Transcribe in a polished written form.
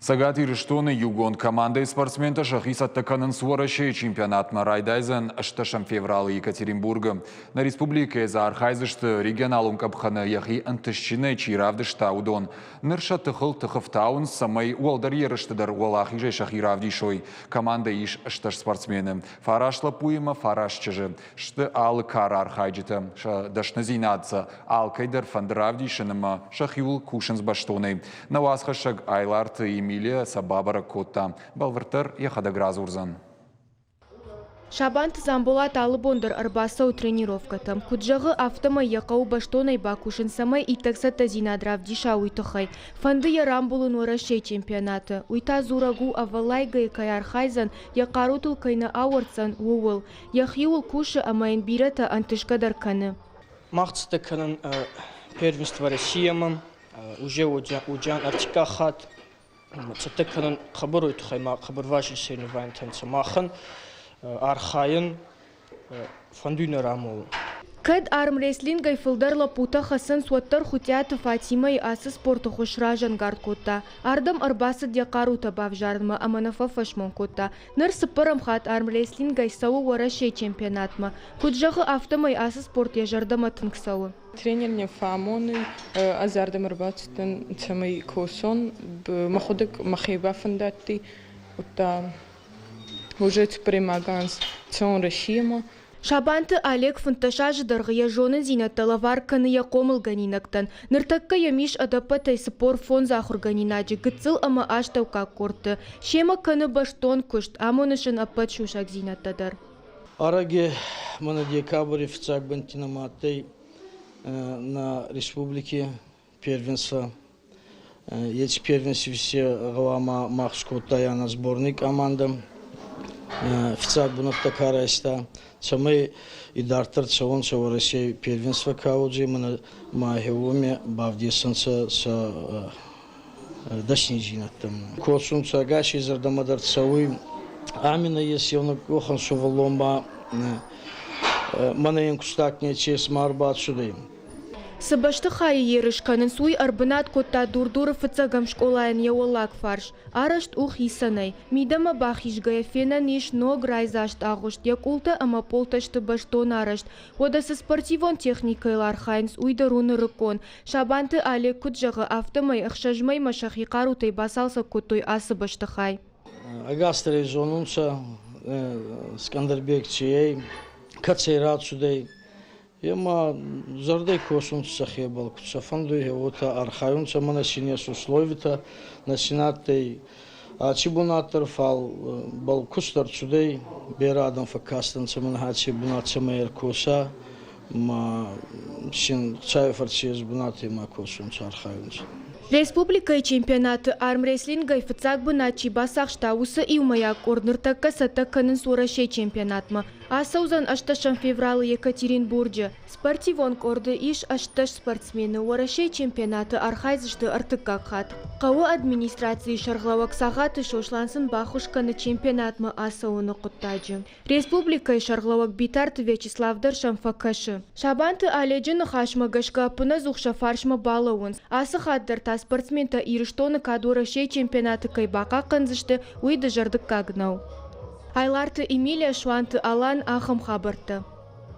Сагат Ириштоны югон командой спортсмента Шахисатта Канансуарашей чемпионат Марайдайзен 6 февраля Екатеринбурга. На республике за архайзышты регионалун капхана яхи антышчины чиравдышта удон. Нырша тыхыл тыхывтаун самай уалдар ерыштыдар уалахи же шахиравдишой. Команда иш 6 спортсмены. Фарашла пуима фарашчыжы. Шты алы кар архайджита. Дашназинадца. Алкайдар фандравдишыныма шахиул кушынс баштоны. Навасхашаг айларты Эмилия Сабабара Котта. Балвартар яхадаграз урзан. Шабант Замбулат Алыбондар арбасау тренировкатам. Куджағы автома яқау баштонай бакушын самай итаксата зинадравди диша уйтухай. Фанды ярамбулын орашей чемпионаты. Уйта зурагу авалайгай каярхайзан яқарутул кайна ауыртсан уул. Яхиул куши амайн бирата антышкадар каны. Махцта канан первенство Россиямам. Уже уджан артикахат. Цатеканан хабарует хайма хабарваши соревнования танцамахан архаин фандуна рамол. Кад армрестлингай филдерла пута хасан суаттар хутят Фатима и асы спорту хушражан гардкота. Ардам арбасад якарута бавжарма аманафа фашмонкота. Нырсы парам хат армрестлингай сау уарашей чемпионатма. Куджағы автомай асы спорт яжардама тынксау. Тренер не фамоны азардам арбатстан цамай косон маходек махиба фандати ута уже примаганс цон решима. Шабанты Олег фанташажы дарғыя жонын зинатталавар каныя комылганинактан. Ныртакка ямиш адапатай спор фон захурганинаджи гыцыл ама аштаука корты. Шема каны баштон кушт, амонышын апат шушак зинаттадар. Араге мана декабрь официак бантинаматай на республике первенства. Эти первенства все глава махшкотая на сборной командам. Официак бунаттакара иста. Самый и дартер цалон цал России первенство кауджи мы на хевоме бавдисанца с дашнижина там. Косун цагаши зардамадар цауи амина если он кохан шуваломба манаен кустакне чес марбат сюда. Сабашты хай ерышканын суй арбынат котта дурдуры фыцагам школаен яолак фарш. Арашт ух исанай. Мидама бахишгая фена ниш ног райзашт агушт. Якулта ама полташты баштон арашт. Одасы спортивон техникайлар хайнс уйдаруны рыкон. Шабанты Олег куджағы автомай ахшажмай машахи карутай басалса коттой асы башты хай. Агастыры зонунса Скандербек чией кацейрат судей. Яма зардай косун сахебал кусафанду вот архаунца манасинес условита насинатей чибунатор фал бал кустар судей берадам факастан саманха чибунат самаер коса ма син цайфарчез бунаты ма косун архаунца. Республика и чемпионаты армрестлинга и фацак буначи басах штаусы и умаяк орныртакка сатакканын сурашей чемпионатма. Асаузан 6 февраля Екатеринбурге. Спортивон корды иш 6 спортсмены урашей чемпионаты архайзышты артыккакхат. Қауы администрации шарглавак сағаты шошлансын бахушканы чемпионатма асауыны құттаджы. Республика и шарглавак битарты Вячеславдар шамфакашы. Шабанты аледжіні хашмагашка апына зухша фаршма балауын. Асы хаддар та спортсмента Ириштоны кадурашей чемпионаты кайбақа қынзышты уйды жардық кагнау. Айларты Эмилия Шуанты Алан Ахам хабарты.